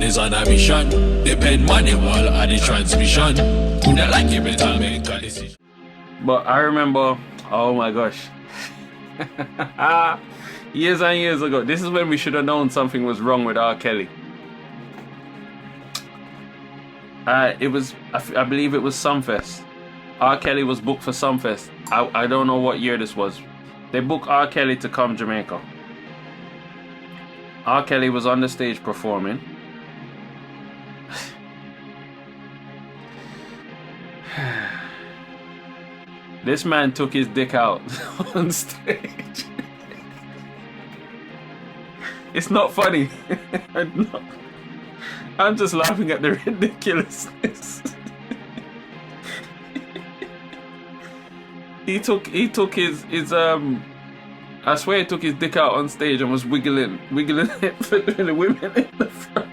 is on a mission. Depend manual on the transmission. Who not like it, better make a decision. But I remember, oh my gosh, years and years ago, this is when we should have known something was wrong with R. Kelly. It was, I believe it was Sumfest. R. Kelly was booked for Sumfest. I don't know what year this was. They booked R. Kelly to come Jamaica. R. Kelly was on the stage performing. This man took his dick out on stage. It's not funny. I'm just laughing at the ridiculousness. He took his I swear he took his dick out on stage and was wiggling it for the women in the front.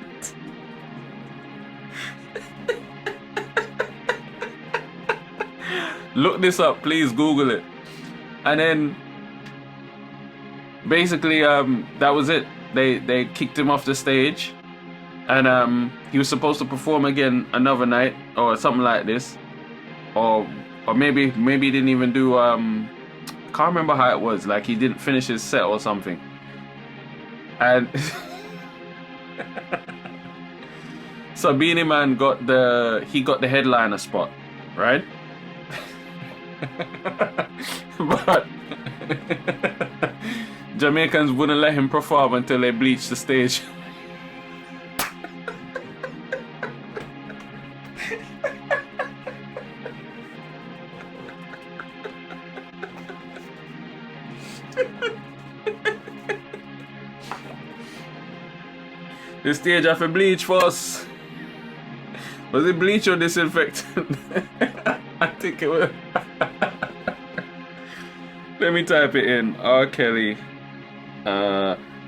Look this up, please Google it. And then basically that was it. They kicked him off the stage, and he was supposed to perform again another night or something like this, or maybe he didn't even do can't remember how it was, like he didn't finish his set or something. And so Beanie Man got the headliner spot, right? But Jamaicans wouldn't let him perform until they bleached the stage. The stage have a bleach first. Was it bleach or disinfectant? I think it was. Let me type it in. R. Kelly.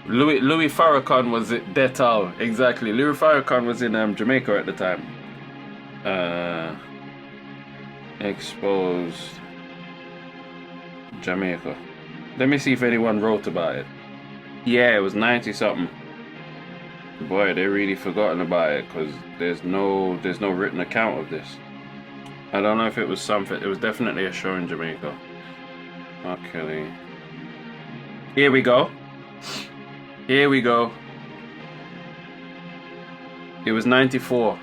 Louis Farrakhan was it? Detal. Exactly. Louis Farrakhan was in Jamaica at the time. Exposed Jamaica. Let me see if anyone wrote about it. Yeah, it was 90 something. Boy, they really forgotten about it because there's no written account of this. I don't know if it was something. It was definitely a show in Jamaica. R. Kelly. Here we go. Here we go. It was 94.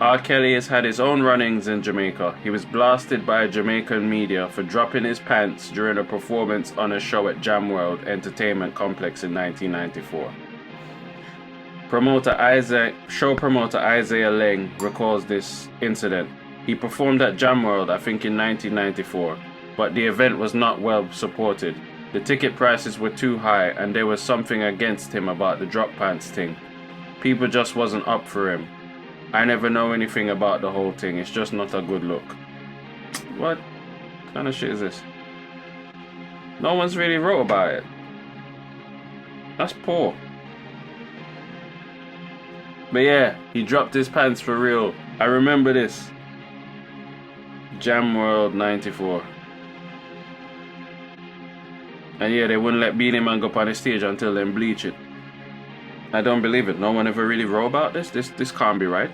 R. Kelly has had his own run-ins in Jamaica. He was blasted by Jamaican media for dropping his pants during a performance on a show at Jam World Entertainment Complex in 1994. Show promoter Isaiah Leng recalls this incident. He performed at Jam World, I think in 1994, but the event was not well supported. The ticket prices were too high and there was something against him about the drop pants thing. People just wasn't up for him. I never know anything about the whole thing, it's just not a good look. What kind of shit is this? No one's really wrote about it. That's poor. But yeah, he dropped his pants for real. I remember this. Jam World 94. And yeah, they wouldn't let Beanie Man go up on the stage until they bleach it. I don't believe it. No one ever really wrote about this. This can't be right.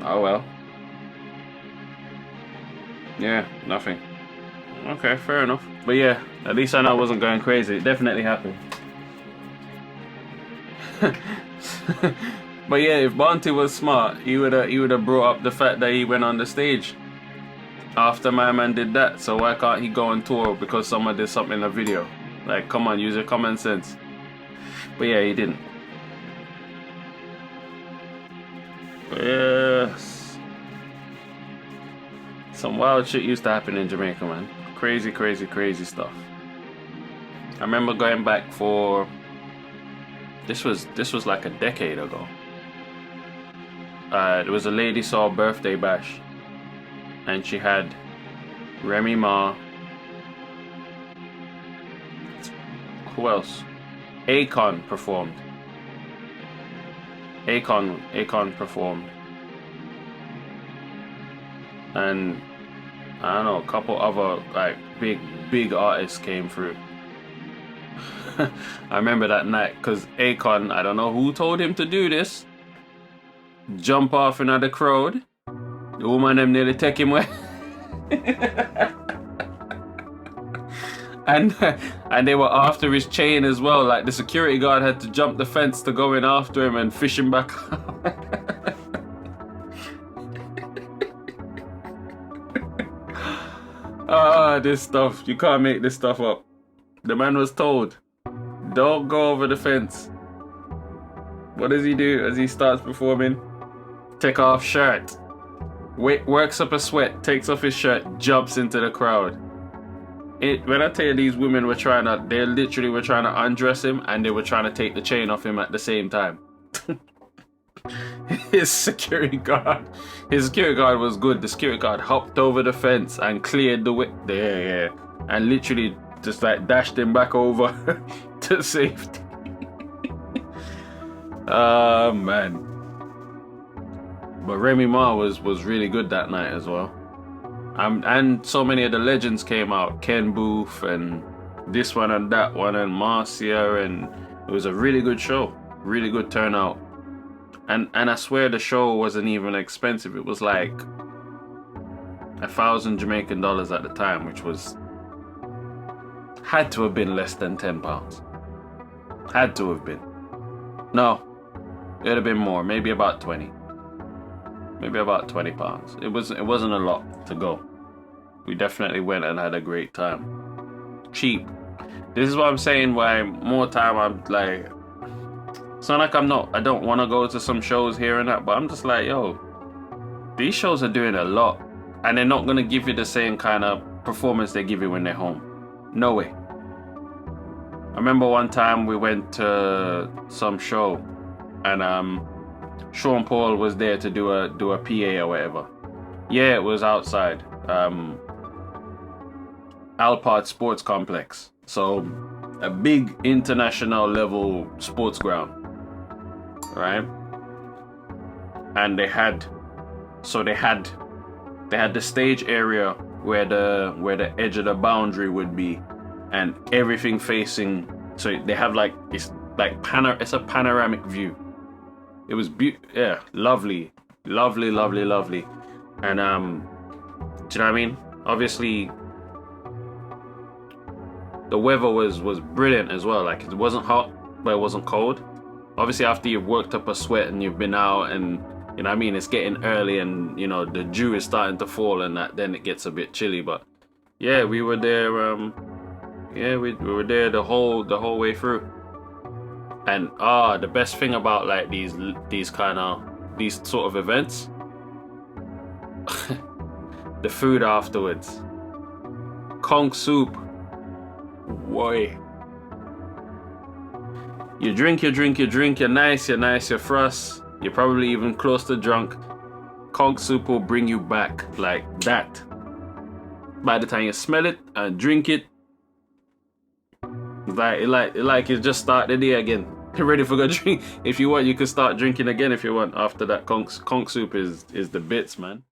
Oh well. Yeah, nothing. Okay, fair enough. But yeah, at least I know I wasn't going crazy. It definitely happened. But yeah, if Bonte was smart, he would have brought up the fact that he went on the stage after my man did that. So why can't he go on tour because someone did something in a video? Like, come on, use your common sense. But yeah, he didn't. But yes, some wild shit used to happen in Jamaica, man. Crazy, crazy, crazy stuff. I remember going back for. This was like a decade ago. There was a lady saw a birthday bash, and she had Remy Ma. Who else? Akon performed. Akon performed, and I don't know, a couple other like big artists came through. I remember that night because Akon, I don't know who told him to do this, jump off in the crowd. The woman them nearly take him away. and they were after his chain as well. Like the security guard had to jump the fence to go in after him and fish him back. This stuff, you can't make this stuff up. The man was told, don't go over the fence. What does he do as he starts performing? Take off shirt. Works up a sweat, takes off his shirt, jumps into the crowd. When I tell you these women were they literally were trying to undress him and they were trying to take the chain off him at the same time. His security guard was good. The security guard hopped over the fence and cleared the way. Yeah. And literally just like dashed him back over to safety. Man. But Remy Ma was really good that night as well. And so many of the legends came out. Ken Booth and this one and that one and Marcia, and it was a really good show. Really good turnout. And I swear the show wasn't even expensive. It was like 1,000 Jamaican dollars at the time, which had to have been less than £10. Had to have been. No, it would have been more. Maybe about 20. Maybe about £20. It wasn't a lot to go. We definitely went and had a great time. Cheap. This is what I'm saying. Why more time I'm like. It's not like I don't want to go to some shows here and that, but I'm just like, yo, these shows are doing a lot, and they're not gonna give you the same kind of performance they give you when they're home. No way. I remember one time we went to some show, and Sean Paul was there to do a PA or whatever. Yeah, it was outside Alpart Sports Complex, so a big international level sports ground, right? And they had the stage area where the edge of the boundary would be, and everything facing. So they have like it's a panoramic view. It was lovely. And do you know what I mean? Obviously, the weather was brilliant as well. Like, it wasn't hot, but it wasn't cold. Obviously, after you've worked up a sweat and you've been out, and you know what I mean, it's getting early, and you know the dew is starting to fall, and that then it gets a bit chilly. But yeah, we were there. We were there the whole way through. And the best thing about like these sort of events, the food afterwards. Conch soup. Boy. You drink, you're nice, you're frost, you're probably even close to drunk. Conch soup will bring you back like that. By the time you smell it and drink it, like you just start the day again. You're ready for a drink. If you want, you can start drinking again if you want after that. Conch soup is the bits, man.